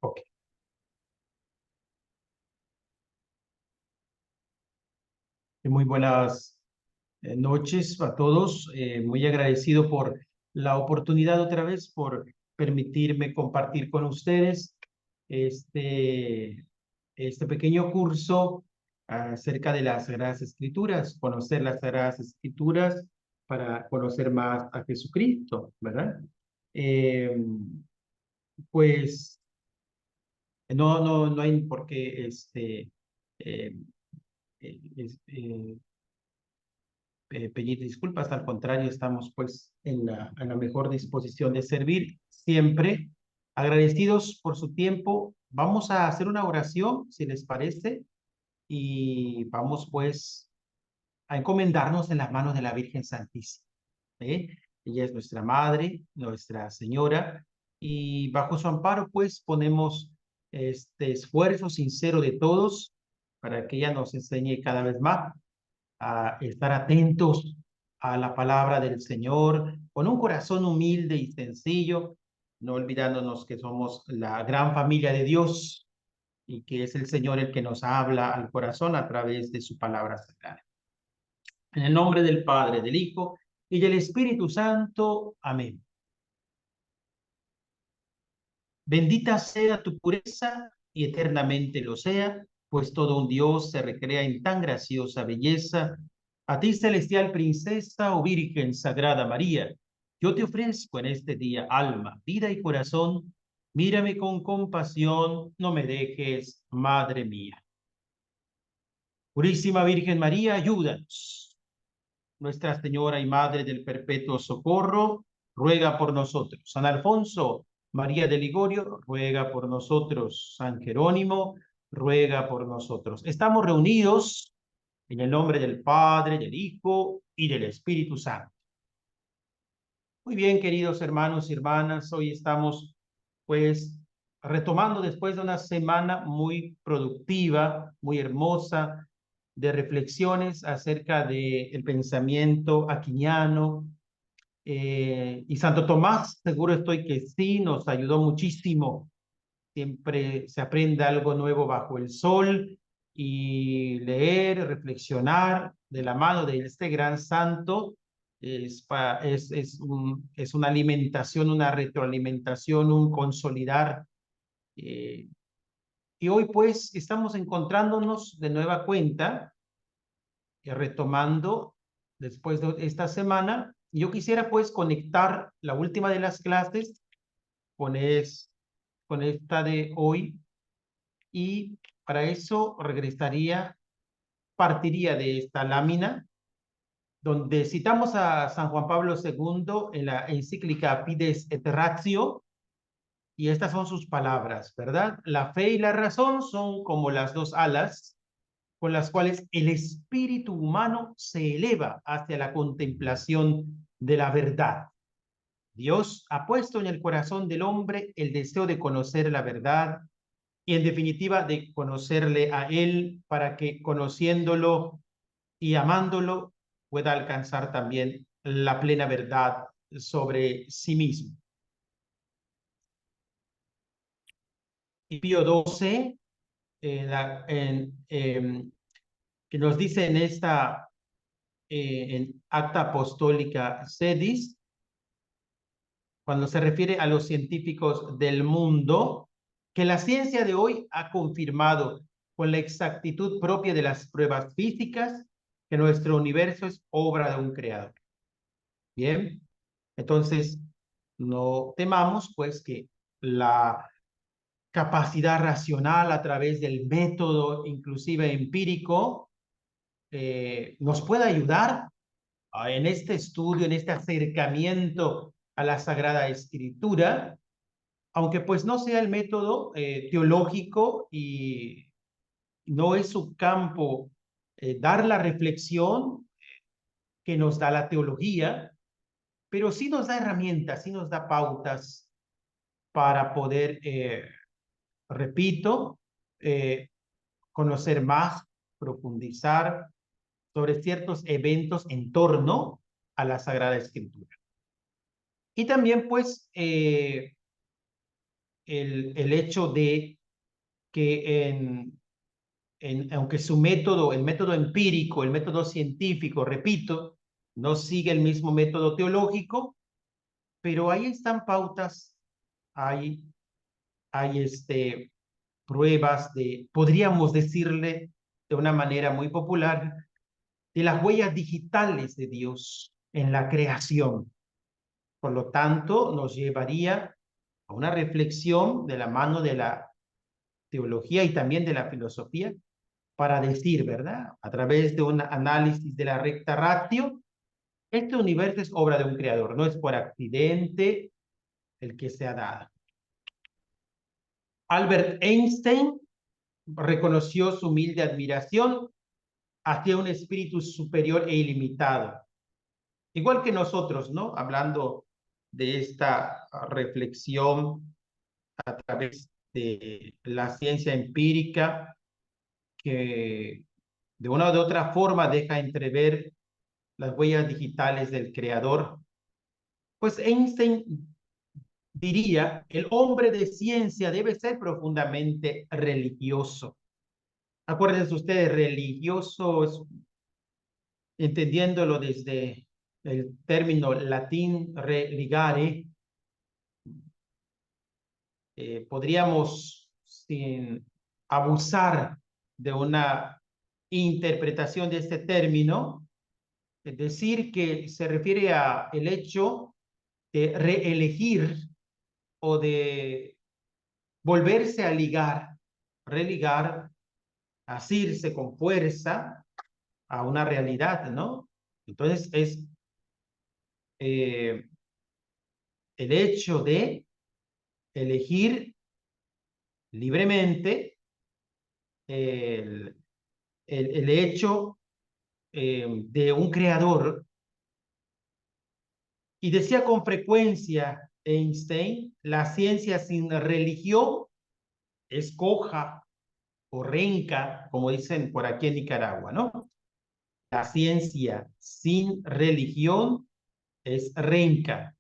Ok. Muy buenas noches a todos. Muy agradecido por la oportunidad otra vez, por permitirme compartir con ustedes este, este pequeño curso acerca de las Sagradas Escrituras, conocer las Sagradas Escrituras para conocer más a Jesucristo, ¿verdad? Eh, pues no hay por qué eh, pedir disculpas, al contrario, estamos pues en la mejor disposición de servir siempre. Agradecidos por su tiempo, vamos a hacer una oración, si les parece, y vamos pues a encomendarnos en las manos de la Virgen Santísima. ¿Eh? Ella es nuestra Madre, Nuestra Señora, y bajo su amparo pues ponemos este esfuerzo sincero de todos para que ella nos enseñe cada vez más a estar atentos a la palabra del Señor, con un corazón humilde y sencillo, no olvidándonos que somos la gran familia de Dios y que es el Señor el que nos habla al corazón a través de su palabra sagrada. En el nombre del Padre, del Hijo y del Espíritu Santo. Amén. Bendita sea tu pureza y eternamente lo sea, pues todo un Dios se recrea en tan graciosa belleza. A ti, celestial princesa o Virgen Sagrada María, yo te ofrezco en este día alma, vida y corazón. Mírame con compasión, no me dejes, Madre mía. Purísima Virgen María, ayúdanos. Nuestra Señora y Madre del Perpetuo Socorro, ruega por nosotros. San Alfonso María de Ligorio, ruega por nosotros. San Jerónimo, ruega por nosotros. Estamos reunidos en el nombre del Padre, del Hijo y del Espíritu Santo. Muy bien, queridos hermanos y hermanas, hoy estamos pues retomando después de una semana muy productiva, muy hermosa, de reflexiones acerca del pensamiento aquiniano. Y Santo Tomás, seguro estoy que sí, nos ayudó muchísimo. Siempre se aprende algo nuevo bajo el sol y leer, reflexionar de la mano de este gran santo es una alimentación, una retroalimentación, un consolidar. eh, y hoy pues estamos encontrándonos de nueva cuenta, retomando después de esta semana. Yo quisiera pues conectar la última de las clases con, con esta de hoy, y para eso partiría de esta lámina donde citamos a San Juan Pablo II en la encíclica Fides et Ratio, y estas son sus palabras, ¿verdad? La fe y la razón son como las dos alas con las cuales el espíritu humano se eleva hacia la contemplación de la verdad. Dios ha puesto en el corazón del hombre el deseo de conocer la verdad y en definitiva de conocerle a Él, para que conociéndolo y amándolo pueda alcanzar también la plena verdad sobre sí mismo. Y Pío XII, que nos dice en esta en Acta Apostólica Sedis, cuando se refiere a los científicos del mundo, que la ciencia de hoy ha confirmado con la exactitud propia de las pruebas físicas que nuestro universo es obra de un creador. Bien, entonces no temamos pues que la capacidad racional a través del método inclusive empírico nos pueda ayudar en este estudio, en este acercamiento a la Sagrada Escritura, aunque pues no sea el método teológico y no es su campo dar la reflexión que nos da la teología, pero sí nos da herramientas, sí nos da pautas para poder, repito, eh, conocer más, profundizar sobre ciertos eventos en torno a la Sagrada Escritura. Y también, pues, el hecho de que aunque su método, el método empírico, el método científico, repito, no sigue el mismo método teológico, pero ahí están pautas, hay, hay pruebas de, podríamos decirle de una manera muy popular, de las huellas digitales de Dios en la creación. Por lo tanto, nos llevaría a una reflexión de la mano de la teología y también de la filosofía para decir, ¿verdad? A través de un análisis de la recta ratio, este universo es obra de un creador, no es por accidente el que se ha dado. Albert Einstein reconoció su humilde admiración hacia un espíritu superior e ilimitado. Igual que nosotros, ¿no? Hablando de esta reflexión a través de la ciencia empírica, que de una u otra forma deja entrever las huellas digitales del creador, pues Einstein diría, el hombre de ciencia debe ser profundamente religioso. Acuérdense ustedes, religioso es, entendiéndolo desde el término latín religare, podríamos, sin abusar de una interpretación de este término, decir que se refiere a el hecho de reelegir o de volverse a ligar, religar, asirse con fuerza a una realidad, ¿no? Entonces es el hecho de elegir libremente el, el hecho de un creador. Y decía con frecuencia Einstein, la ciencia sin religión es coja o renca, como dicen por aquí en Nicaragua, ¿no? La ciencia sin religión es renca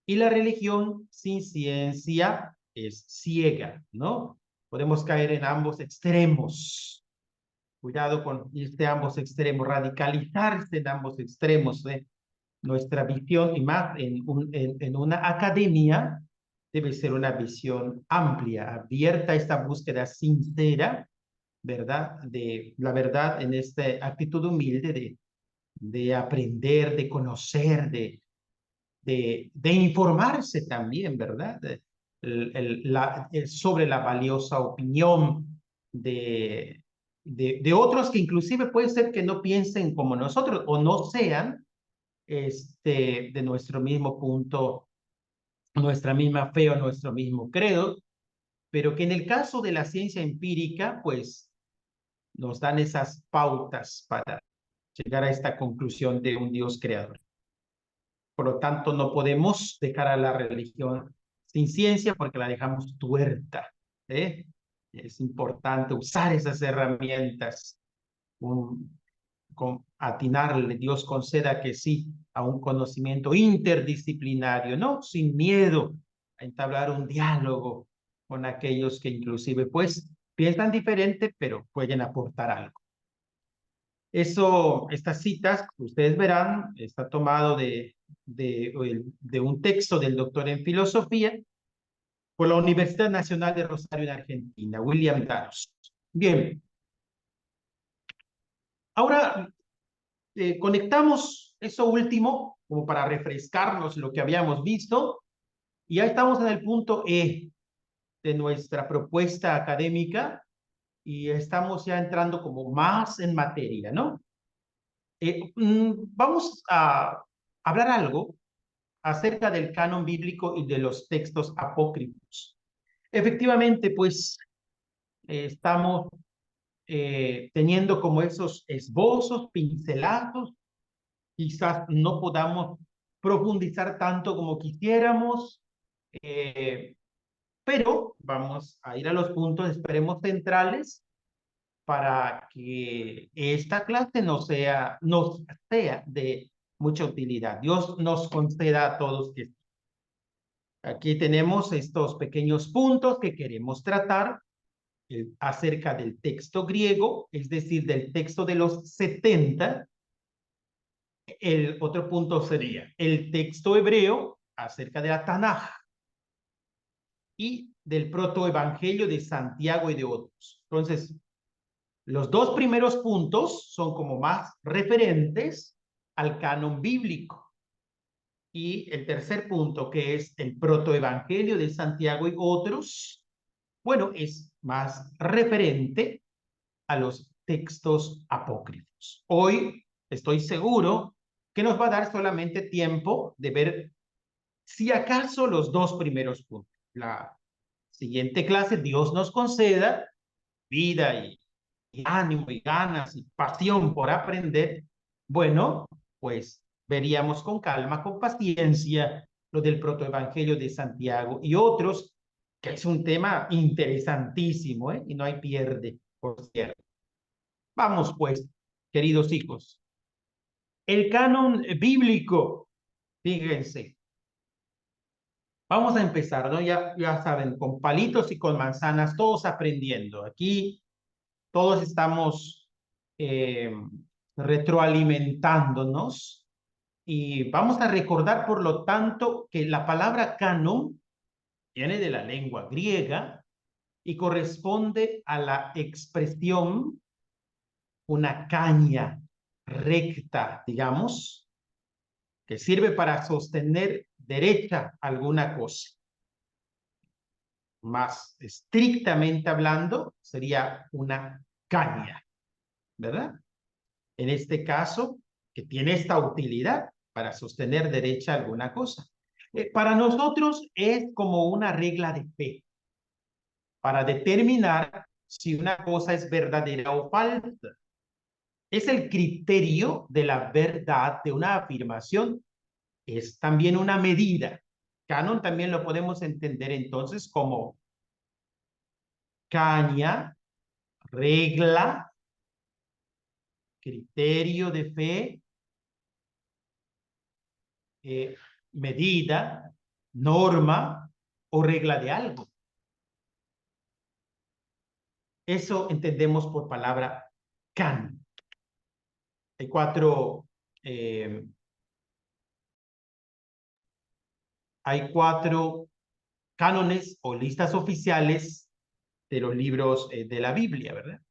y la religión sin ciencia es ciega, ¿no? Podemos caer en ambos extremos. Cuidado con este ambos extremos, radicalizarse en ambos extremos. Nuestra visión, y más en una academia, debe ser una visión amplia, abierta a esta búsqueda sincera, ¿verdad? De la verdad en esta actitud humilde de aprender, de conocer, de informarse también, ¿verdad? Sobre la valiosa opinión de otros que inclusive puede ser que no piensen como nosotros o no sean de nuestro mismo punto, nuestra misma fe o nuestro mismo credo, pero que en el caso de la ciencia empírica, pues nos dan esas pautas para llegar a esta conclusión de un Dios creador. Por lo tanto, no podemos dejar a la religión sin ciencia porque la dejamos tuerta. ¿Eh? Es importante usar esas herramientas, atinarle, Dios conceda que sí, a un conocimiento interdisciplinario, ¿no? Sin miedo a entablar un diálogo con aquellos que inclusive, pues, piensan diferente, pero pueden aportar algo. Eso, estas citas, ustedes verán, está tomado de un texto del doctor en filosofía por la Universidad Nacional de Rosario en Argentina, William Daros. Bien, ahora conectamos eso último como para refrescarnos lo que habíamos visto y ya estamos en el punto E de nuestra propuesta académica y estamos ya entrando como más en materia, ¿no? Vamos a hablar algo acerca del canon bíblico y de los textos apócrifos. Efectivamente, pues estamos teniendo como esos esbozos, pincelazos, quizás no podamos profundizar tanto como quisiéramos, eh, pero vamos a ir a los puntos, esperemos, centrales para que esta clase nos sea de mucha utilidad. Dios nos conceda a todos que Aquí tenemos estos pequeños puntos que queremos tratar acerca del texto griego, es decir, del texto de los 70. El otro punto sería el texto hebreo acerca de la Tanaj y del protoevangelio de Santiago y de otros. Entonces, los dos primeros puntos son como más referentes al canon bíblico. Y el tercer punto, que es el protoevangelio de Santiago y otros, bueno, es más referente a los textos apócrifos. Hoy estoy seguro que nos va a dar solamente tiempo de ver si acaso los dos primeros puntos. La siguiente clase, Dios nos conceda vida y ánimo y ganas y pasión por aprender. Bueno, pues veríamos con calma, con paciencia, lo del protoevangelio de Santiago y otros, que es un tema interesantísimo, ¿eh? Y no hay pierde, por cierto. Vamos pues, queridos hijos. El canon bíblico, fíjense, vamos a empezar, ¿no? Ya saben, con palitos y con manzanas, todos aprendiendo. Aquí todos estamos retroalimentándonos y vamos a recordar, por lo tanto, que la palabra canon viene de la lengua griega y corresponde a la expresión una caña recta, digamos, que sirve para sostener derecha alguna cosa. Más estrictamente hablando, sería una caña, ¿verdad? En este caso, que tiene esta utilidad para sostener derecha alguna cosa. Para nosotros es como una regla de fe para determinar si una cosa es verdadera o falsa. Es el criterio de la verdad de una afirmación. Es también una medida. Canon también lo podemos entender entonces como caña, regla, criterio de fe, medida, norma o regla de algo. Eso entendemos por palabra canon. Hay cuatro cánones o listas oficiales de los libros de la Biblia, ¿verdad?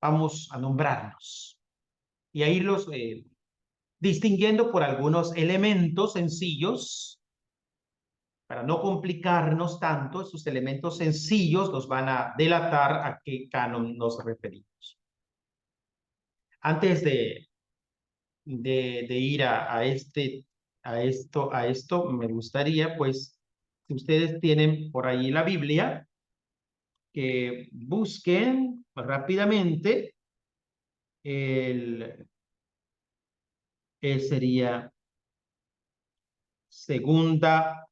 Vamos a nombrarlos y a irlos distinguiendo por algunos elementos sencillos. Para no complicarnos tanto, esos elementos sencillos nos van a delatar a qué canon nos referimos. Antes de ir a esto, me gustaría, pues, si ustedes tienen por ahí la Biblia, que busquen rápidamente sería segunda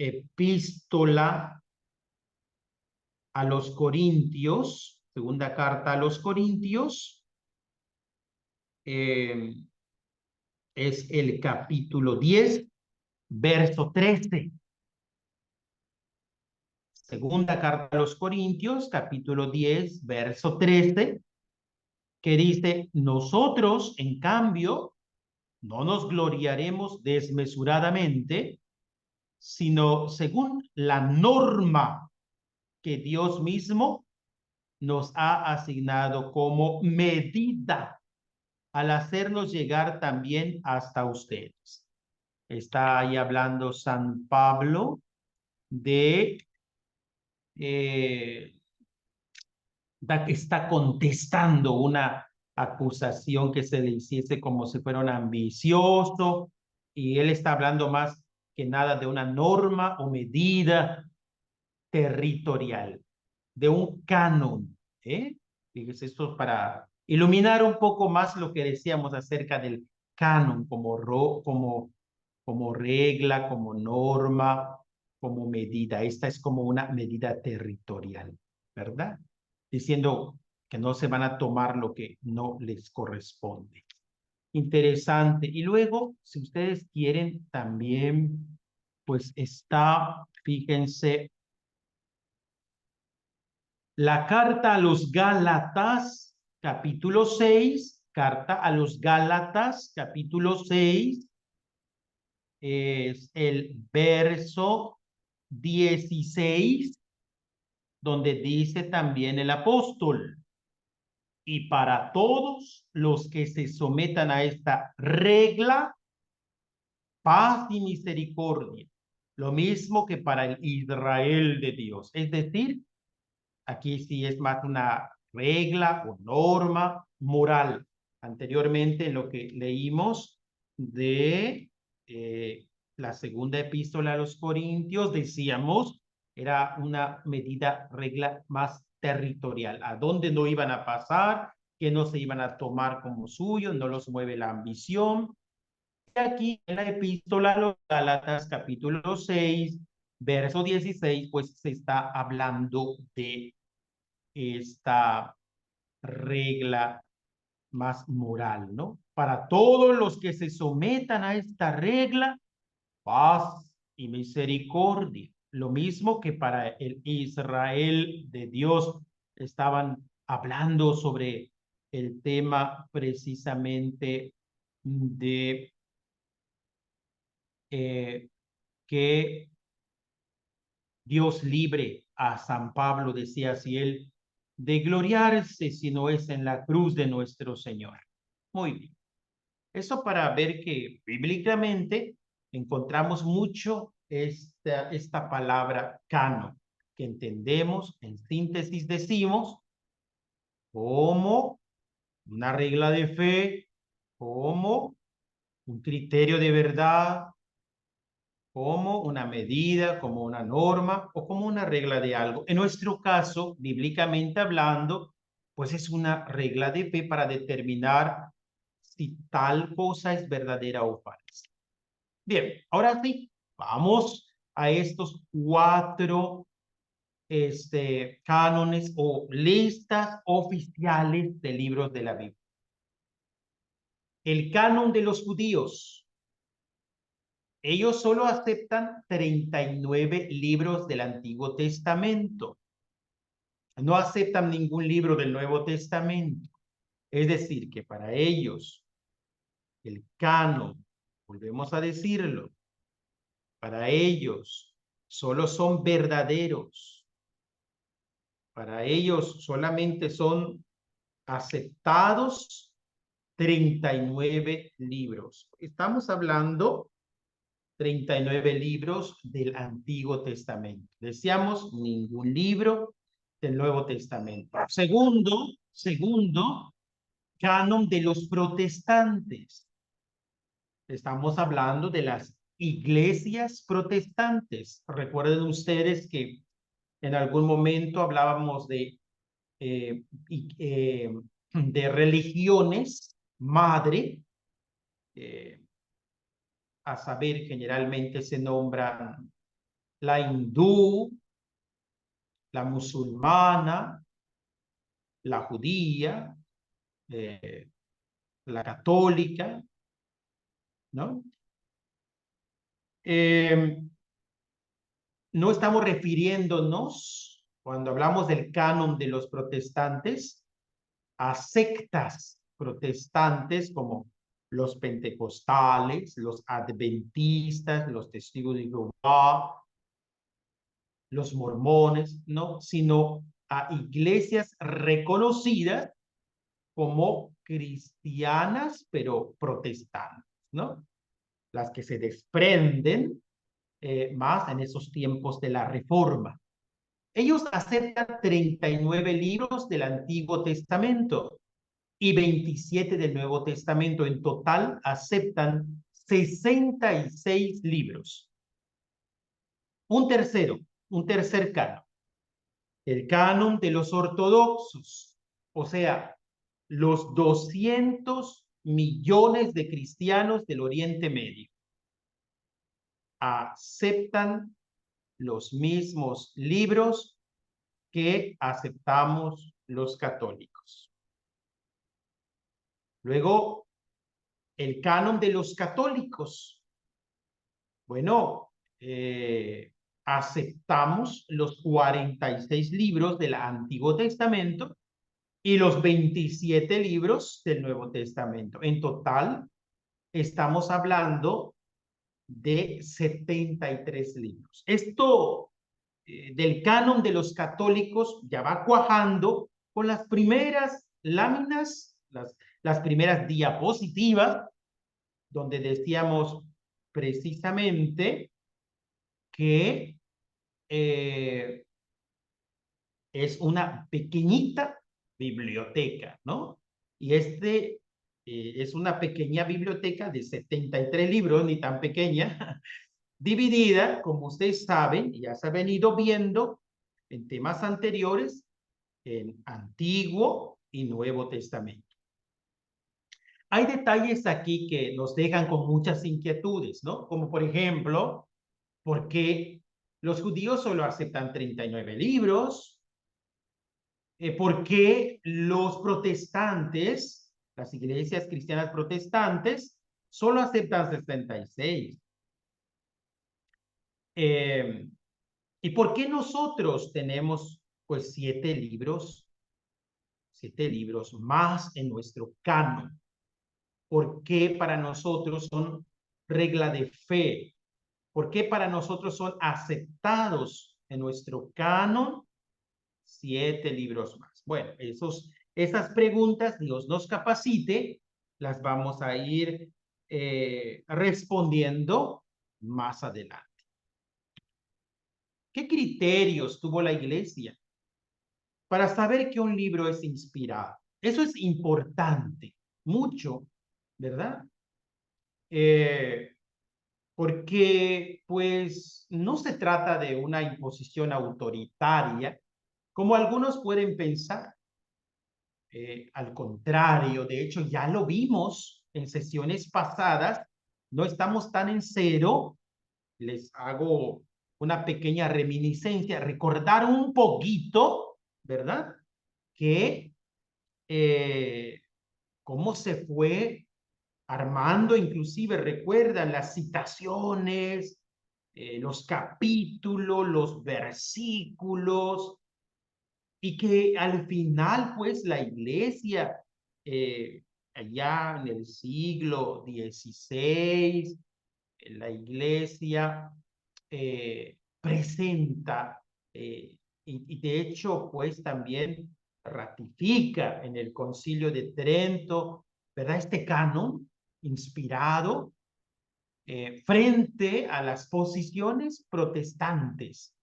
epístola a los Corintios, segunda carta a los Corintios, es el capítulo 10, verso 13. Segunda carta a los Corintios, capítulo 10, verso 13, que dice, nosotros, en cambio, no nos gloriaremos desmesuradamente, sino según la norma que Dios mismo nos ha asignado como medida al hacernos llegar también hasta ustedes. Está ahí hablando San Pablo de está contestando una acusación que se le hiciese como si fuera un ambicioso, y él está hablando más que nada de una norma o medida territorial, de un canon, ¿eh? Fíjese, esto para iluminar un poco más lo que decíamos acerca del canon como regla, como norma, como medida. Esta es como una medida territorial, ¿verdad? Diciendo que no se van a tomar lo que no les corresponde. interesante. Y luego, si ustedes quieren, también, pues está, fíjense, la carta a los Gálatas, capítulo 6, carta a los Gálatas, capítulo 6, es el verso 16, donde dice también el apóstol: y para todos los que se sometan a esta regla, paz y misericordia, lo mismo que para el Israel de Dios. Es decir, aquí sí es más una regla o norma moral. Anteriormente, en lo que leímos de la segunda epístola a los Corintios, decíamos, era una medida, regla más territorial, a dónde no iban a pasar, que no se iban a tomar como suyo, no los mueve la ambición. Y aquí en la epístola a los Gálatas, capítulo 6, verso 16, pues se está hablando de esta regla más moral, ¿no? Para todos los que se sometan a esta regla, paz y misericordia. Lo mismo que para el Israel de Dios estaban hablando sobre el tema precisamente de que Dios libre a San Pablo, decía así él, de gloriarse si no es en la cruz de nuestro Señor. Muy bien. Eso para ver que bíblicamente encontramos mucho esta palabra canon, que entendemos, en síntesis decimos, como una regla de fe, como un criterio de verdad, como una medida, como una norma o como una regla de algo. En nuestro caso, bíblicamente hablando, pues es una regla de fe para determinar si tal cosa es verdadera o falsa. Bien, ahora sí, vamos a estos cuatro cánones o listas oficiales de libros de la Biblia. El canon de los judíos. Ellos solo aceptan 39 libros del Antiguo Testamento. No aceptan ningún libro del Nuevo Testamento. Es decir, que para ellos el canon, volvemos a decirlo, para ellos solo son verdaderos. Para ellos solamente son aceptados 39 libros. Estamos hablando 39 libros del Antiguo Testamento. Decíamos, ningún libro del Nuevo Testamento. Segundo, canon de los protestantes. Estamos hablando de las iglesias protestantes. Recuerden ustedes que en algún momento hablábamos eh, de religiones madre, a saber, generalmente se nombran la hindú, la musulmana, la judía, eh, la católica, ¿no? No estamos refiriéndonos, cuando hablamos del canon de los protestantes, a sectas protestantes como los pentecostales, los adventistas, los testigos de Jehová, los mormones, no, sino a iglesias reconocidas como cristianas, pero protestantes, ¿no? Las que se desprenden más en esos tiempos de la Reforma. Ellos aceptan 39 libros del Antiguo Testamento y 27 del Nuevo Testamento. En total aceptan 66 libros. Un tercer canon, el canon de los ortodoxos, o sea, los 200 millones de cristianos del Oriente Medio aceptan los mismos libros que aceptamos los católicos. Luego, el canon de los católicos. Bueno, aceptamos los 46 libros del Antiguo Testamento y los 27 libros del Nuevo Testamento. En total, estamos hablando de 73 libros. Esto del canon de los católicos ya va cuajando con las primeras láminas, las primeras diapositivas, donde decíamos precisamente que es una pequeñita biblioteca, ¿no? Y es una pequeña biblioteca de 73 libros, ni tan pequeña, dividida, como ustedes saben, ya se ha venido viendo en temas anteriores, en Antiguo y Nuevo Testamento. Hay detalles aquí que nos dejan con muchas inquietudes, ¿no? Como por ejemplo, ¿por qué los judíos solo aceptan 39 libros? ¿Por qué los protestantes, las iglesias cristianas protestantes, solo aceptan 66? ¿Y por qué nosotros tenemos pues 7 libros más en nuestro canon? ¿Por qué para nosotros son regla de fe? ¿Por qué para nosotros son aceptados en nuestro canon 7 libros más? Bueno, esas preguntas, Dios nos capacite, las vamos a ir respondiendo más adelante. ¿Qué criterios tuvo la iglesia para saber que un libro es inspirado? Eso es importante, mucho, ¿verdad? Porque pues no se trata de una imposición autoritaria, como algunos pueden pensar. Al contrario, de hecho ya lo vimos en sesiones pasadas, no estamos tan en cero. Les hago una pequeña reminiscencia, recordar un poquito, ¿verdad? Que cómo se fue armando, inclusive recuerdan las citaciones, los capítulos, los versículos, y que al final, pues, la iglesia, allá en el siglo XVI, la iglesia presenta, y de hecho, pues, también ratifica en el Concilio de Trento, ¿verdad? Este canon inspirado frente a las posiciones protestantes,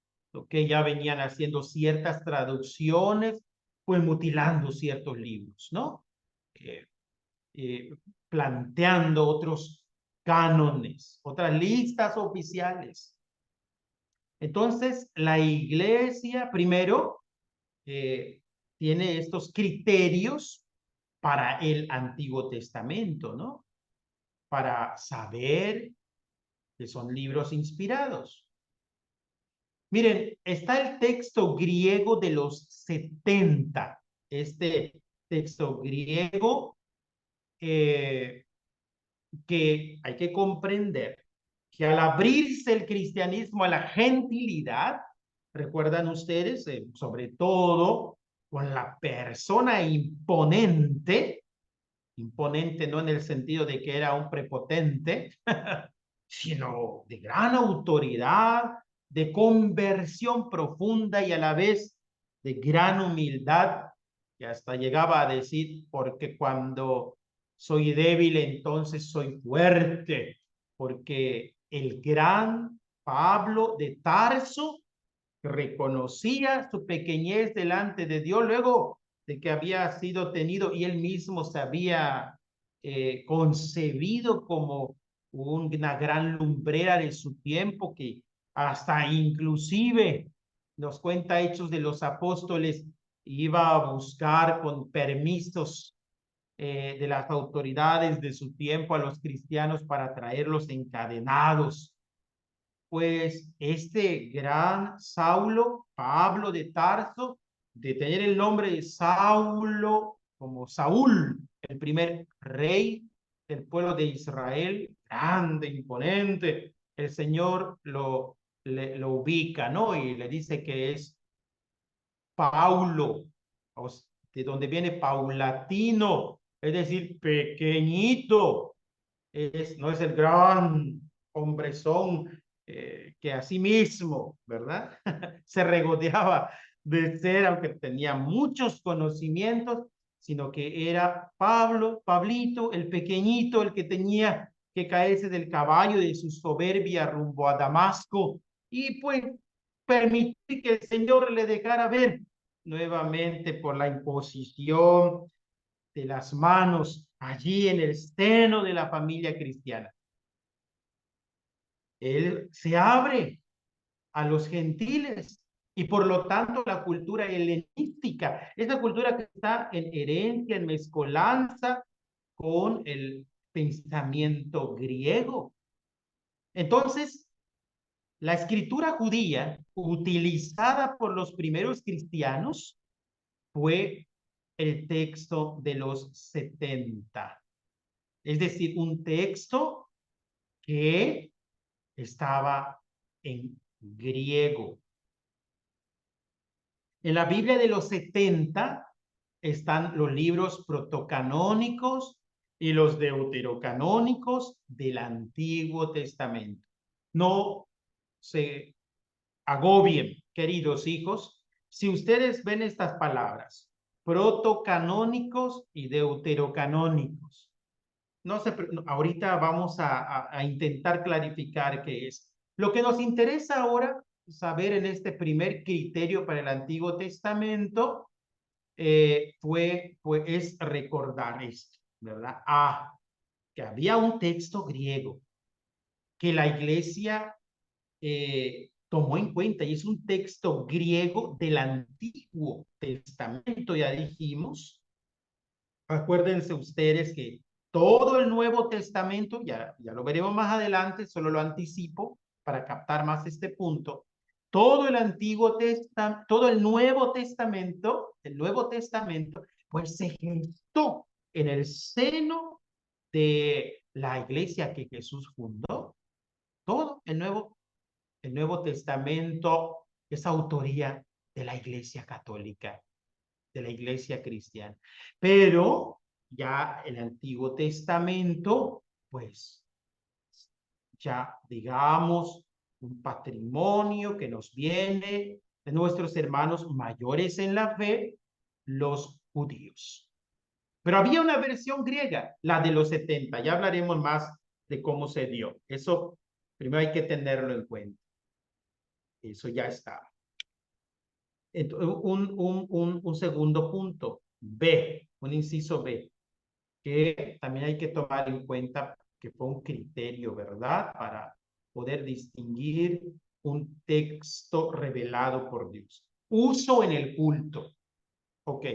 que ya venían haciendo ciertas traducciones, pues mutilando ciertos libros, ¿no? Eh, eh, Planteando otros cánones, otras listas oficiales. Entonces, la iglesia primero tiene estos criterios para el Antiguo Testamento, ¿no? Para saber que son libros inspirados. Miren, está el texto griego de los 70. Este texto griego que hay que comprender que al abrirse el cristianismo a la gentilidad, recuerdan ustedes, sobre todo con la persona imponente no en el sentido de que era un prepotente, sino de gran autoridad, de conversión profunda y a la vez de gran humildad, que hasta llegaba a decir, porque cuando soy débil, entonces soy fuerte, porque el gran Pablo de Tarso reconocía su pequeñez delante de Dios luego de que había sido tenido y él mismo se había concebido como una gran lumbrera de su tiempo que hasta inclusive nos cuenta Hechos de los Apóstoles, iba a buscar con permisos de las autoridades de su tiempo a los cristianos para traerlos encadenados. Pues este gran Saulo, Pablo de Tarso, de tener el nombre de Saulo como Saúl, el primer rey del pueblo de Israel, grande, imponente, el Señor lo ubica, ¿no? Y le dice que es Paulo, de donde viene paulatino, es decir, pequeñito, no es el gran hombrezón que a sí mismo, ¿verdad? Se regodeaba de ser, aunque tenía muchos conocimientos, sino que era Pablito, el pequeñito, el que tenía que caerse del caballo de su soberbia rumbo a Damasco y pues permitir que el Señor le dejara ver nuevamente por la imposición de las manos allí en el seno de la familia cristiana. Él se abre a los gentiles y por lo tanto la cultura helenística, esa cultura que está en herencia, en mezcolanza con el pensamiento griego. Entonces, la escritura judía utilizada por los primeros cristianos fue el texto de los 70, es decir, un texto que estaba en griego. En la Biblia de los 70 están los libros protocanónicos y los deuterocanónicos del Antiguo Testamento. No se agobien, queridos hijos, si ustedes ven estas palabras, protocanónicos y deuterocanónicos. No sé, ahorita vamos a intentar clarificar qué es. Lo que nos interesa ahora saber en este primer criterio para el Antiguo Testamento es recordar esto, ¿verdad? Que había un texto griego que la iglesia tomó en cuenta y es un texto griego del Antiguo Testamento, ya dijimos. Acuérdense ustedes que todo el Nuevo Testamento, ya lo veremos más adelante, solo lo anticipo para captar más este punto. Todo el Antiguo Testamento, todo el Nuevo Testamento, pues se gestó en el seno de la iglesia que Jesús fundó. Todo el Nuevo Testamento es autoría de la Iglesia Católica, de la Iglesia Cristiana. Pero ya el Antiguo Testamento, pues ya digamos, un patrimonio que nos viene de nuestros hermanos mayores en la fe, los judíos. Pero había una versión griega, la de los 70. Ya hablaremos más de cómo se dio. Eso primero hay que tenerlo en cuenta. Eso ya está. Un segundo punto, B, un inciso B, que también hay que tomar en cuenta que fue un criterio, ¿verdad? Para poder distinguir un texto revelado por Dios. Uso en el culto. Ok.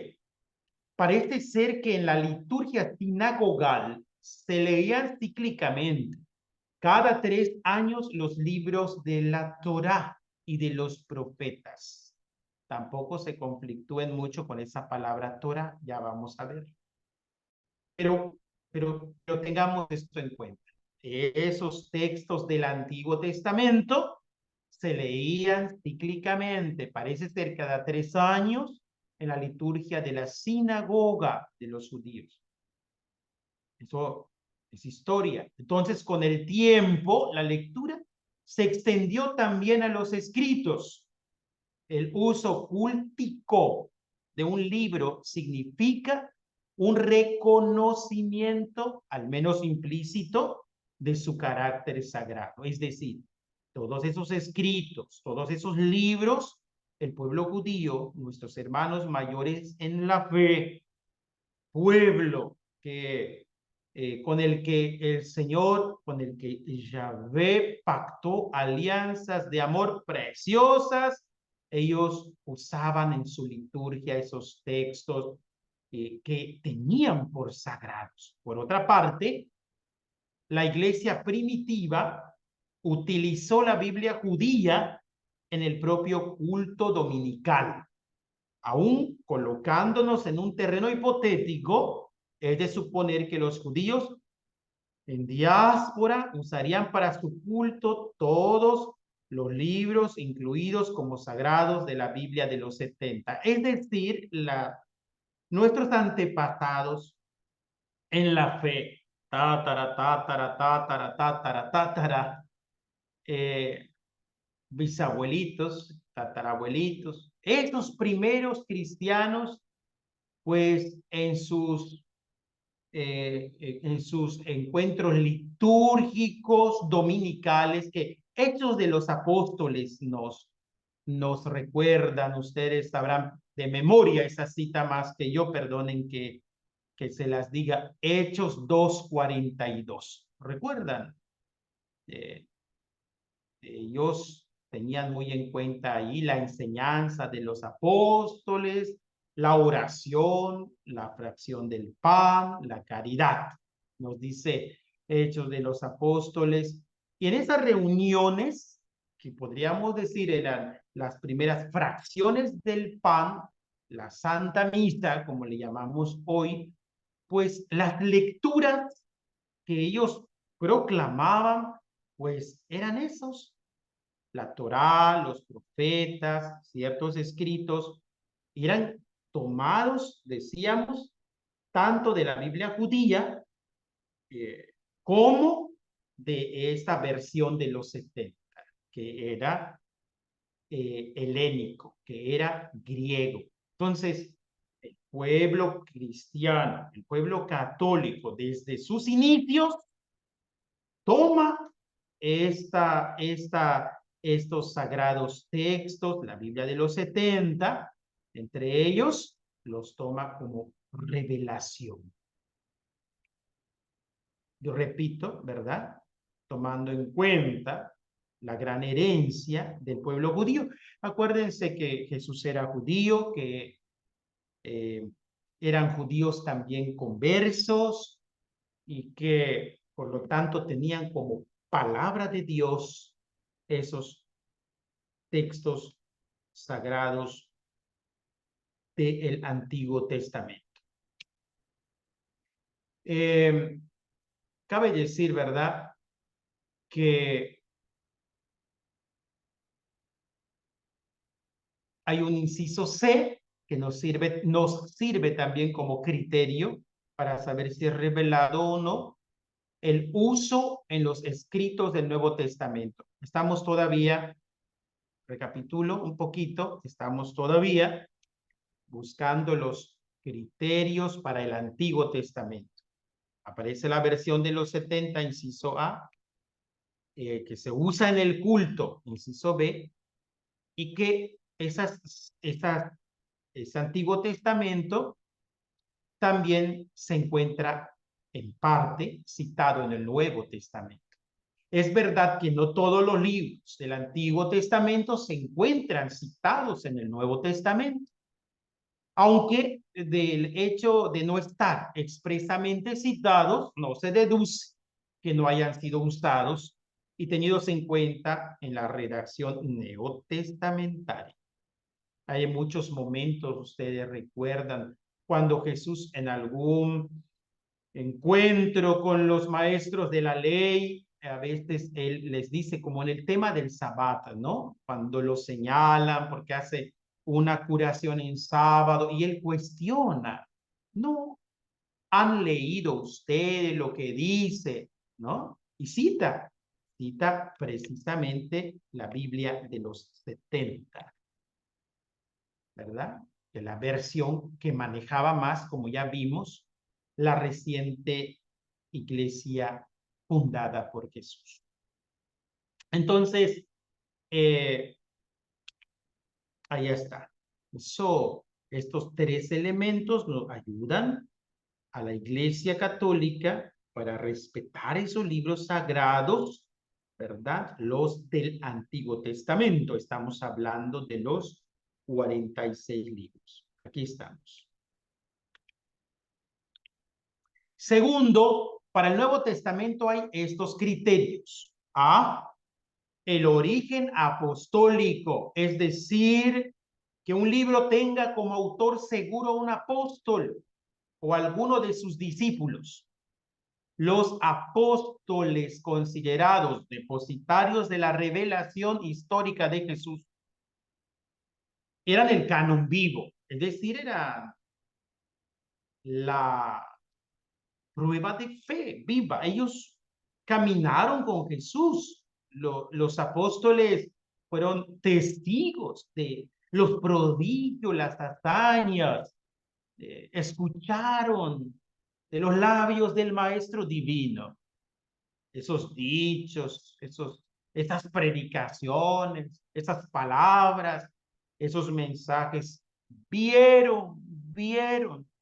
Parece ser que en la liturgia sinagogal se leían cíclicamente cada 3 años los libros de la Torá y de los profetas. Tampoco se conflictúen mucho con esa palabra Torá, ya vamos a ver. Pero tengamos esto en cuenta. Esos textos del Antiguo Testamento se leían cíclicamente, parece ser cada 3 años, en la liturgia de la sinagoga de los judíos. Eso es historia. Entonces, con el tiempo, la lectura se extendió también a los escritos. El uso cultico de un libro significa un reconocimiento, al menos implícito, de su carácter sagrado. Es decir, todos esos escritos, todos esos libros, el pueblo judío, nuestros hermanos mayores en la fe, pueblo que con el que el Señor, con el que Yahvé pactó alianzas de amor preciosas, ellos usaban en su liturgia esos textos que tenían por sagrados. Por otra parte, la iglesia primitiva utilizó la Biblia judía en el propio culto dominical. Aún colocándonos en un terreno hipotético, es de suponer que los judíos en diáspora usarían para su culto todos los libros incluidos como sagrados de la Biblia de los 70. Es decir, nuestros antepasados en la fe, eh, bisabuelitos, tatarabuelitos, estos primeros cristianos, pues en sus encuentros litúrgicos dominicales, que Hechos de los Apóstoles nos recuerdan, ustedes sabrán de memoria esa cita más que yo, perdonen que se las diga, Hechos 2:42. ¿Recuerdan? Eh, ellos tenían muy en cuenta ahí la enseñanza de los apóstoles, la oración, la fracción del pan, la caridad. Nos dice Hechos de los Apóstoles. Y en esas reuniones, que podríamos decir eran las primeras fracciones del pan, la Santa Misa, como le llamamos hoy, pues las lecturas que ellos proclamaban, pues eran esos, la Torá, los profetas, ciertos escritos, eran tomados, decíamos, tanto de la Biblia judía como de esta versión de los 70, que era helénico, que era griego. Entonces, el pueblo cristiano, el pueblo católico, desde sus inicios, toma estos sagrados textos, la Biblia de los 70, entre ellos los toma como revelación. Yo repito, ¿verdad? Tomando en cuenta la gran herencia del pueblo judío. Acuérdense que Jesús era judío, que eran judíos también conversos y que por lo tanto tenían como palabra de Dios esos textos sagrados del Antiguo Testamento. Cabe decir, ¿verdad?, que hay un inciso C que nos sirve también como criterio para saber si es revelado o no, el uso en los escritos del Nuevo Testamento. Estamos todavía, recapitulo un poquito, estamos todavía buscando los criterios para el Antiguo Testamento. Aparece la versión de los 70, inciso A, que se usa en el culto, inciso B, y que ese Antiguo Testamento también se encuentra en parte citado en el Nuevo Testamento. Es verdad que no todos los libros del Antiguo Testamento se encuentran citados en el Nuevo Testamento, aunque del hecho de no estar expresamente citados, no se deduce que no hayan sido usados y tenidos en cuenta en la redacción neotestamentaria. Hay muchos momentos, ustedes recuerdan, cuando Jesús en algún encuentro con los maestros de la ley, a veces él les dice, como en el tema del sábado, ¿no? Cuando lo señalan porque hace una curación en sábado y él cuestiona, ¿no han leído ustedes lo que dice, ¿no? Y cita precisamente la Biblia de los 70, ¿verdad? De la versión que manejaba más, como ya vimos, la reciente iglesia fundada por Jesús. Entonces, ahí está. Estos tres elementos nos ayudan a la Iglesia Católica para respetar esos libros sagrados, ¿verdad? Los del Antiguo Testamento. Estamos hablando de los 46 libros. Aquí estamos. Segundo, para el Nuevo Testamento hay estos criterios. A, el origen apostólico, es decir, que un libro tenga como autor seguro un apóstol o alguno de sus discípulos. los apóstoles considerados depositarios de la revelación histórica de Jesús eran el canon vivo, es decir, era la prueba de fe viva. Ellos caminaron con Jesús. Los apóstoles fueron testigos de los prodigios, las hazañas, escucharon de los labios del Maestro Divino esos dichos, esas predicaciones, esas palabras, esos mensajes. Vieron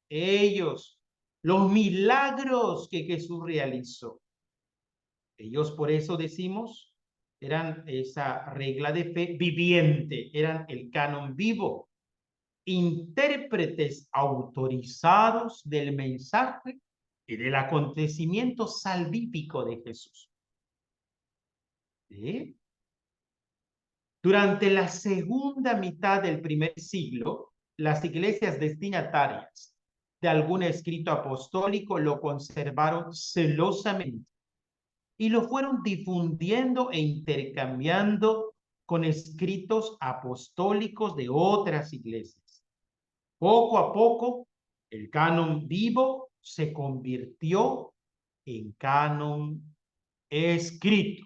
ellos los milagros que Jesús realizó. Ellos, por eso decimos, eran esa regla de fe viviente, eran el canon vivo, intérpretes autorizados del mensaje y del acontecimiento salvífico de Jesús. ¿Sí? Durante la segunda mitad del primer siglo, las iglesias destinatarias de algún escrito apostólico lo conservaron celosamente y lo fueron difundiendo e intercambiando con escritos apostólicos de otras iglesias. Poco a poco, el canon vivo se convirtió en canon escrito.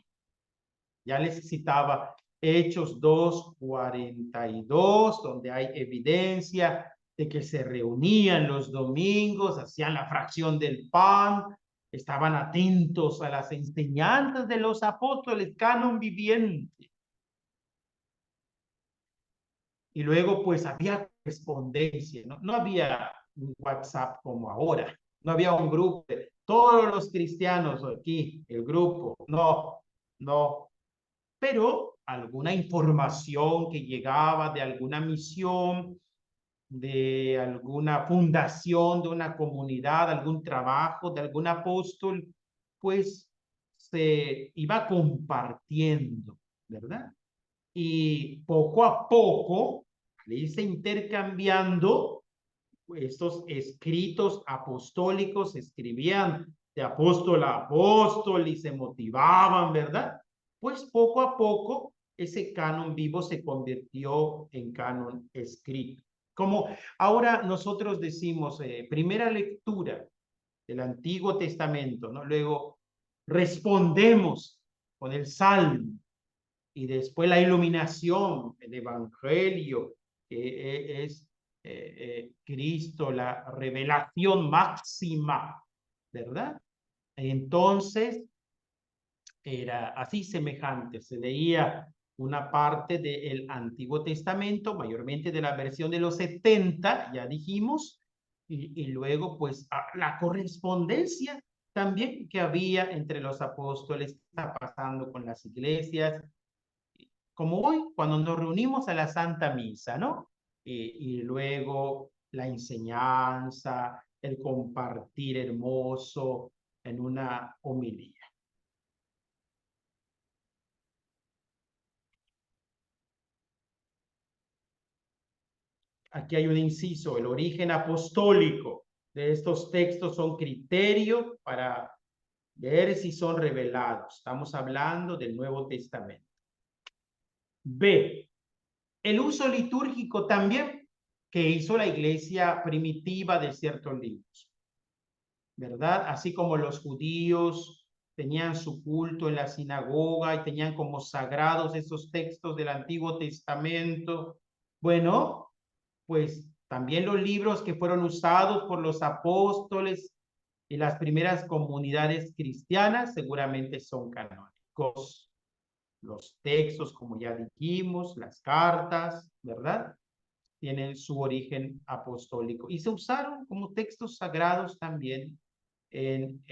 Ya les citaba Hechos 2:42, donde hay evidencia de que se reunían los domingos, hacían la fracción del pan, estaban atentos a las enseñanzas de los apóstoles, canon viviente. Y luego pues había correspondencia, ¿no? No había un WhatsApp como ahora, no había un grupo de todos los cristianos aquí, el grupo, no, pero alguna información que llegaba de alguna misión, de alguna fundación, de una comunidad, algún trabajo, de algún apóstol, pues se iba compartiendo, ¿verdad? Y poco a poco, al irse intercambiando, estos escritos apostólicos escribían de apóstol a apóstol y se motivaban, ¿verdad? Pues poco a poco ese canon vivo se convirtió en canon escrito. Como ahora nosotros decimos, primera lectura del Antiguo Testamento, ¿no? Luego respondemos con el Salmo y después la iluminación, el Evangelio, que es Cristo, la revelación máxima, ¿verdad? Entonces, era así semejante, se leía una parte del Antiguo Testamento, mayormente de la versión de los 70, ya dijimos, y luego pues la correspondencia también que había entre los apóstoles, que está pasando con las iglesias, como hoy, cuando nos reunimos a la Santa Misa, ¿no? Y luego la enseñanza, el compartir hermoso en una homilía. Aquí hay un inciso, el origen apostólico de estos textos son criterio para ver si son revelados. Estamos hablando del Nuevo Testamento. B, el uso litúrgico también que hizo la iglesia primitiva de ciertos libros, ¿verdad? Así como los judíos tenían su culto en la sinagoga y tenían como sagrados esos textos del Antiguo Testamento. Bueno, pues también los libros que fueron usados por los apóstoles y las primeras comunidades cristianas seguramente son canónicos. Los textos, como ya dijimos, las cartas, ¿verdad? Tienen su origen apostólico y se usaron como textos sagrados también en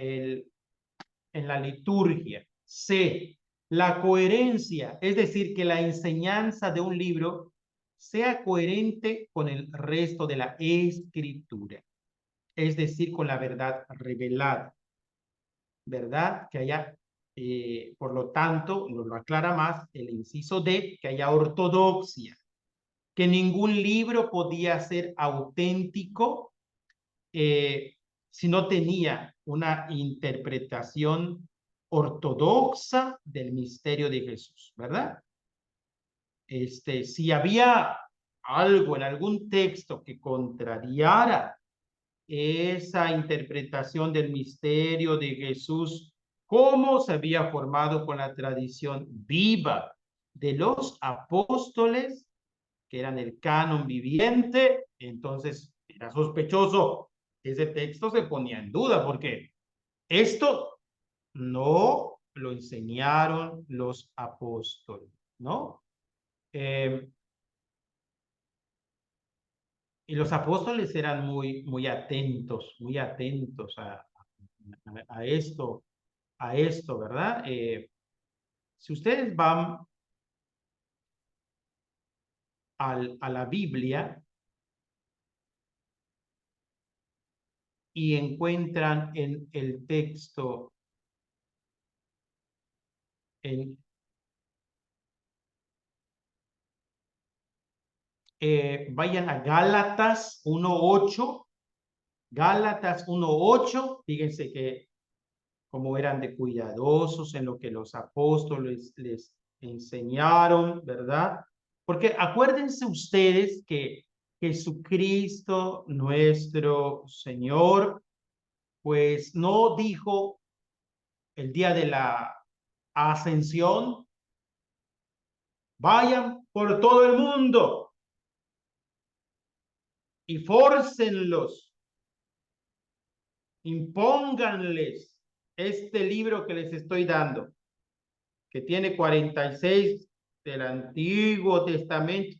la liturgia. C, la coherencia, es decir, que la enseñanza de un libro sea coherente con el resto de la escritura, es decir, con la verdad revelada, ¿verdad? Que haya, por lo tanto, nos lo aclara más el inciso D, que haya ortodoxia, que ningún libro podía ser auténtico si no tenía una interpretación ortodoxa del misterio de Jesús, ¿verdad? Si había algo en algún texto que contrariara esa interpretación del misterio de Jesús, cómo se había formado con la tradición viva de los apóstoles, que eran el canon viviente, entonces era sospechoso. Ese texto se ponía en duda porque esto no lo enseñaron los apóstoles, ¿no? Y los apóstoles eran muy atentos a esto, ¿verdad? Si ustedes van a la Biblia y encuentran en el texto, en, vayan a Gálatas 1:8, Gálatas 1:8, fíjense que como eran de cuidadosos en lo que los apóstoles les enseñaron, ¿verdad? Porque acuérdense ustedes que Jesucristo, nuestro Señor, pues no dijo el día de la ascensión, vayan por todo el mundo y fórcenlos, impónganles este libro que les estoy dando, que tiene 46 del Antiguo Testamento,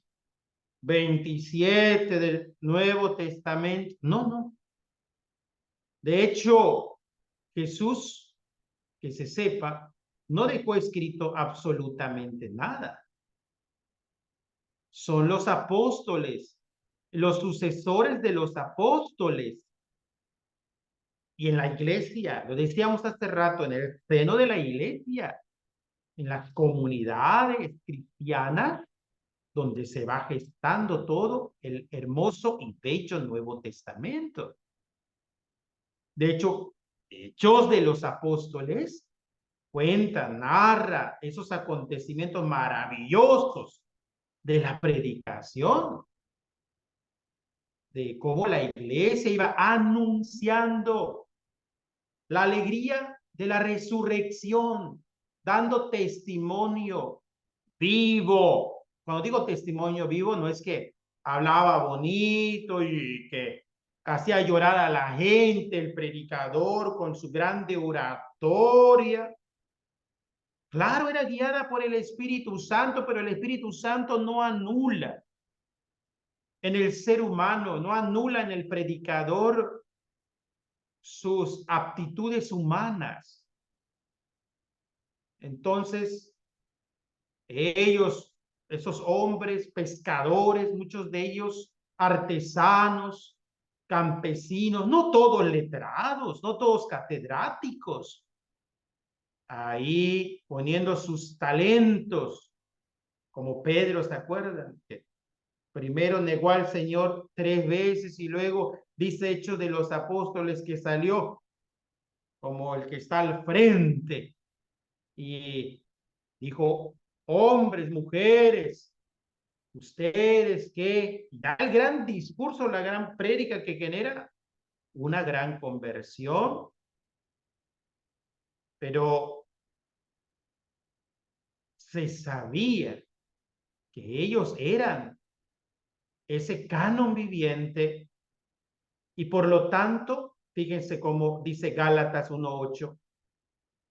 27 del Nuevo Testamento. No, no. De hecho, Jesús, que se sepa, no dejó escrito absolutamente nada. Son los apóstoles, los sucesores de los apóstoles. Y en la iglesia, lo decíamos hace rato, en el seno de la iglesia, en las comunidades cristianas, donde se va gestando todo el hermoso y bello Nuevo Testamento. De hecho, Hechos de los Apóstoles cuenta, narra esos acontecimientos maravillosos de la predicación, de cómo la iglesia iba anunciando la alegría de la resurrección, dando testimonio vivo. Cuando digo testimonio vivo, no es que hablaba bonito y que hacía llorar a la gente, el predicador con su grande oratoria. Claro, era guiada por el Espíritu Santo, pero el Espíritu Santo no anula en el ser humano, no anula en el predicador sus aptitudes humanas. Entonces, ellos, esos hombres, pescadores, muchos de ellos artesanos, campesinos, no todos letrados, no todos catedráticos, ahí poniendo sus talentos, como Pedro, ¿se acuerdan? Que primero negó al Señor 3 veces y luego dice Hechos de los Apóstoles que salió como el que está al frente y dijo, hombres, mujeres, ustedes que da el gran discurso, la gran prédica que genera una gran conversión, pero se sabía que ellos eran ese canon viviente y por lo tanto, fíjense cómo dice Gálatas 1:8,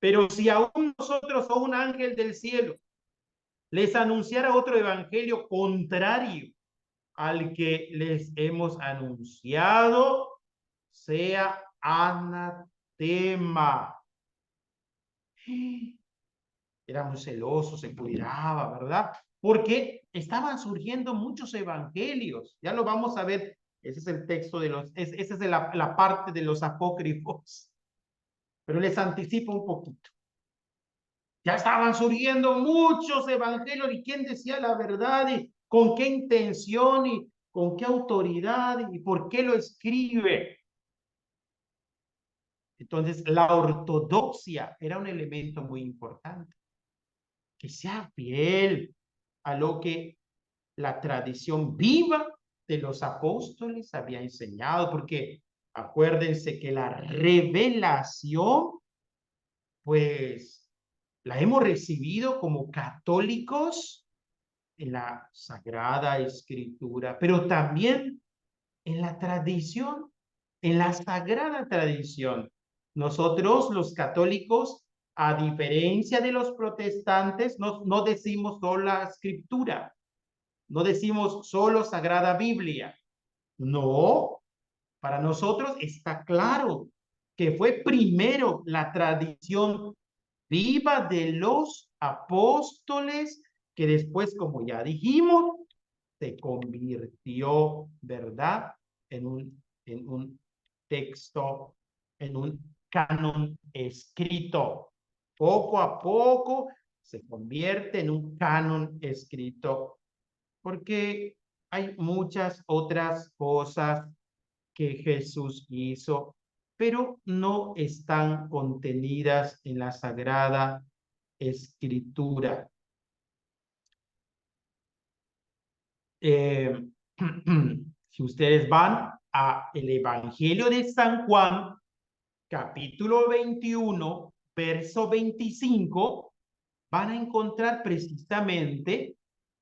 pero si aún nosotros o un ángel del cielo les anunciara otro evangelio contrario al que les hemos anunciado, sea anatema. Era muy celoso, se cuidaba, ¿verdad? Porque estaban surgiendo muchos evangelios. Ya lo vamos a ver. Ese es el texto de los, esa es la parte de los apócrifos. Pero les anticipo un poquito. Ya estaban surgiendo muchos evangelios y quién decía la verdad y con qué intención y con qué autoridad y por qué lo escribe. Entonces, la ortodoxia era un elemento muy importante. Que sea fiel a lo que la tradición viva de los apóstoles había enseñado, porque acuérdense que la revelación, pues, la hemos recibido como católicos en la Sagrada Escritura, pero también en la tradición, en la Sagrada Tradición. Nosotros, los católicos, a diferencia de los protestantes, no decimos solo la Escritura, no decimos solo Sagrada Biblia. No, para nosotros está claro que fue primero la tradición viva de los apóstoles, que después, como ya dijimos, se convirtió, ¿verdad? En un texto, en un canon escrito. Poco a poco se convierte en un canon escrito, porque hay muchas otras cosas que Jesús hizo, pero no están contenidas en la Sagrada Escritura. Eh, si ustedes van a el Evangelio de San Juan, capítulo 21, verso 25, van a encontrar precisamente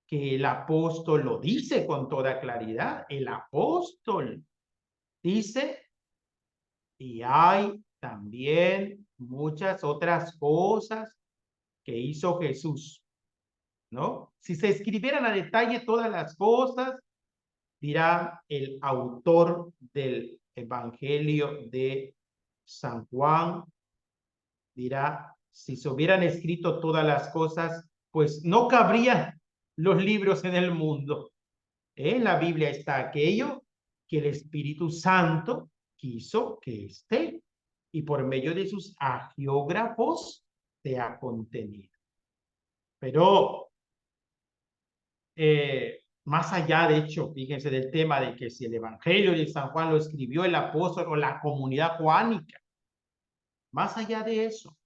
que el apóstol lo dice con toda claridad. El apóstol dice, y hay también muchas otras cosas que hizo Jesús, ¿no? Si se escribieran a detalle todas las cosas, dirá el autor del Evangelio de San Juan, dirá, si se hubieran escrito todas las cosas, pues no cabrían los libros en el mundo. En la Biblia está aquello que el Espíritu Santo quiso que esté, y por medio de sus agiógrafos se ha contenido. Pero más allá, de hecho, fíjense del tema de que si el Evangelio de San Juan lo escribió el apóstol o la comunidad juánica, más allá de eso,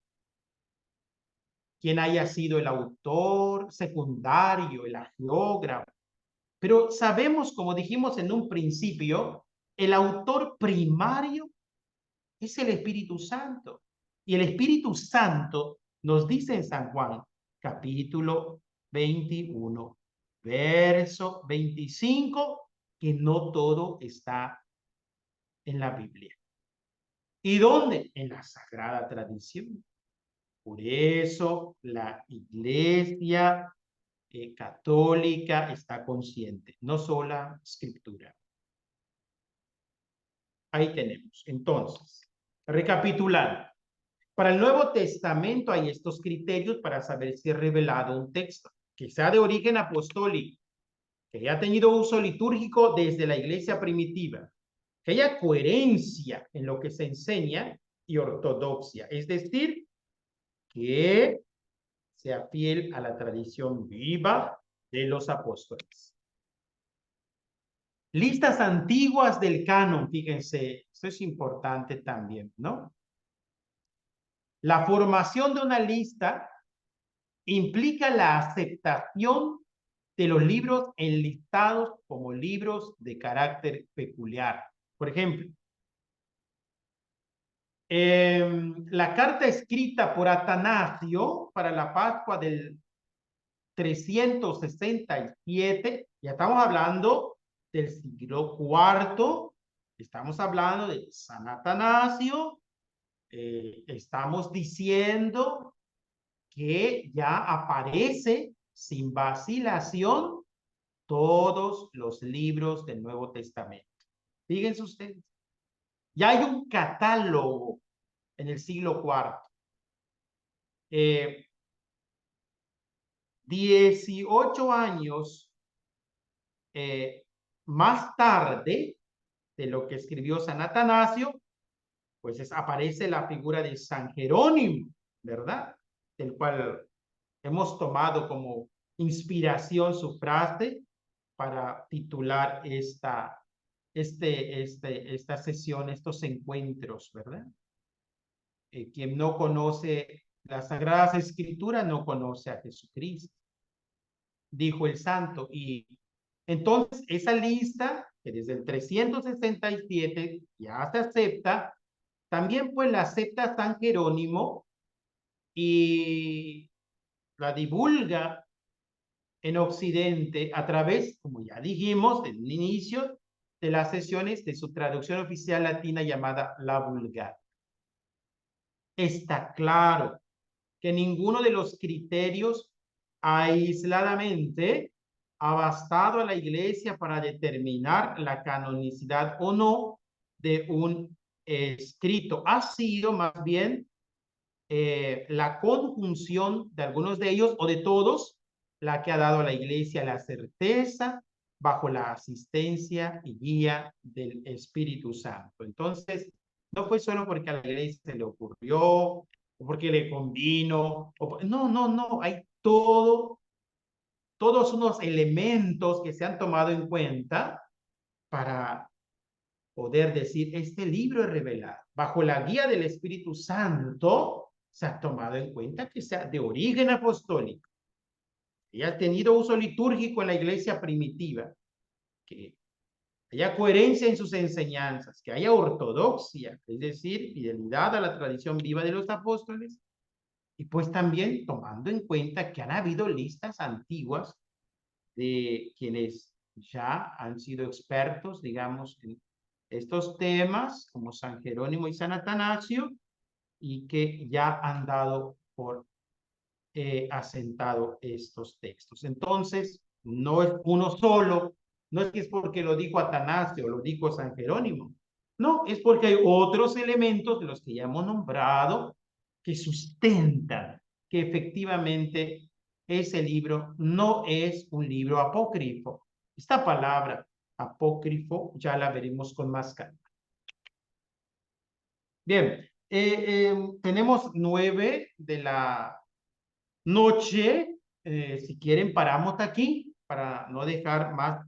quien haya sido el autor secundario, el agiógrafo, pero sabemos, como dijimos en un principio, el autor primario es el Espíritu Santo. Y el Espíritu Santo nos dice en San Juan, capítulo 21, verso 25, que no todo está en la Biblia. ¿Y dónde? En la Sagrada Tradición. Por eso la Iglesia católica está consciente, no sola Escritura. Ahí tenemos. Entonces, recapitulando. Para el Nuevo Testamento hay estos criterios para saber si es revelado un texto, que sea de origen apostólico, que haya tenido uso litúrgico desde la iglesia primitiva, que haya coherencia en lo que se enseña y ortodoxia, es decir, que sea fiel a la tradición viva de los apóstoles. Listas antiguas del canon, fíjense, esto es importante también, ¿no? La formación de una lista implica la aceptación de los libros enlistados como libros de carácter peculiar. Por ejemplo, la carta escrita por Atanasio para la Pascua del 367, ya estamos hablando del siglo IV, estamos hablando de San Atanasio, estamos diciendo que ya aparece sin vacilación todos los libros del Nuevo Testamento. Fíjense ustedes, ya hay un catálogo en el siglo IV. 18 años más tarde de lo que escribió San Atanasio, pues aparece la figura de San Jerónimo, ¿verdad? Del cual hemos tomado como inspiración su frase para titular esta sesión, estos encuentros, ¿verdad? quien no conoce las Sagradas Escrituras no conoce a Jesucristo, dijo el santo. Y entonces esa lista, que desde el 367 ya se acepta, también pues la acepta San Jerónimo y la divulga en Occidente a través, como ya dijimos en un inicio, de las sesiones de su traducción oficial latina llamada la Vulgata. Está claro que ninguno de los criterios aisladamente ha bastado a la Iglesia para determinar la canonicidad o no de un escrito. Ha sido más bien la conjunción de algunos de ellos o de todos la que ha dado a la Iglesia la certeza bajo la asistencia y guía del Espíritu Santo. Entonces, no fue solo porque a la Iglesia se le ocurrió, o porque le convino, no, no, no, hay todos unos elementos que se han tomado en cuenta para poder decir, este libro es revelado. Bajo la guía del Espíritu Santo, se ha tomado en cuenta que sea de origen apostólico, que haya tenido uso litúrgico en la iglesia primitiva, que haya coherencia en sus enseñanzas, que haya ortodoxia, es decir, fidelidad a la tradición viva de los apóstoles, y pues también tomando en cuenta que han habido listas antiguas de quienes ya han sido expertos, digamos, en estos temas, como San Jerónimo y San Atanasio, y que ya han dado por asentado estos textos. Entonces, no es uno solo, no es que es porque lo dijo Atanasio o lo dijo San Jerónimo, no, es porque hay otros elementos de los que ya hemos nombrado que sustentan que efectivamente ese libro no es un libro apócrifo. Esta palabra apócrifo ya la veremos con más calma. Bien, tenemos 9 de la noche. Si quieren, paramos aquí para no dejar más,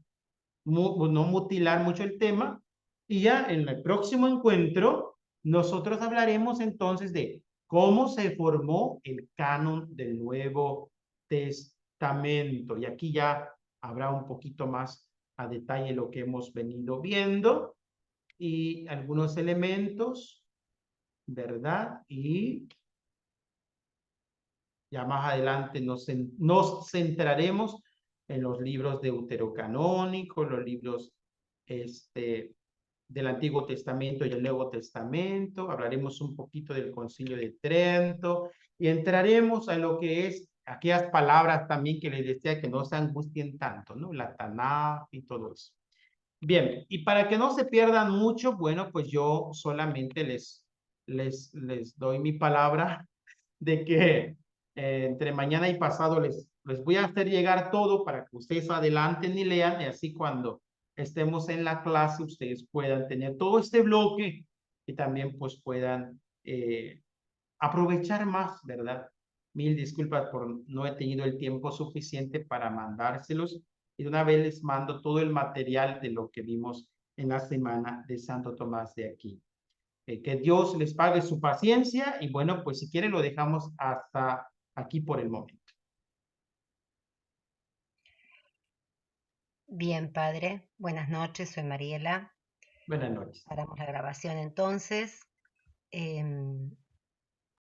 no mutilar mucho el tema. Y ya en el próximo encuentro, nosotros hablaremos entonces de cómo se formó el canon del Nuevo Testamento. Y aquí ya habrá un poquito más a detalle lo que hemos venido viendo y algunos elementos, ¿verdad? Y ya más adelante nos centraremos en los libros deuterocanónicos, los libros del Antiguo Testamento y el Nuevo Testamento. Hablaremos un poquito del Concilio de Trento y entraremos a lo que es aquellas palabras también que les decía que no se angustien tanto, ¿no? La Tanaj y todo eso. Bien, y para que no se pierdan mucho, bueno, pues yo solamente les doy mi palabra de que entre mañana y pasado les voy a hacer llegar todo para que ustedes adelanten y lean, y así cuando estemos en la clase ustedes puedan tener todo este bloque y también pues puedan aprovechar más, ¿verdad? Mil disculpas por no he tenido el tiempo suficiente para mandárselos y de una vez les mando todo el material de lo que vimos en la semana de Santo Tomás de Aquino. Que Dios les pague su paciencia y bueno, pues si quieren lo dejamos hasta aquí por el momento. Bien, padre. Buenas noches, soy Mariela. Buenas noches. Paramos la grabación entonces.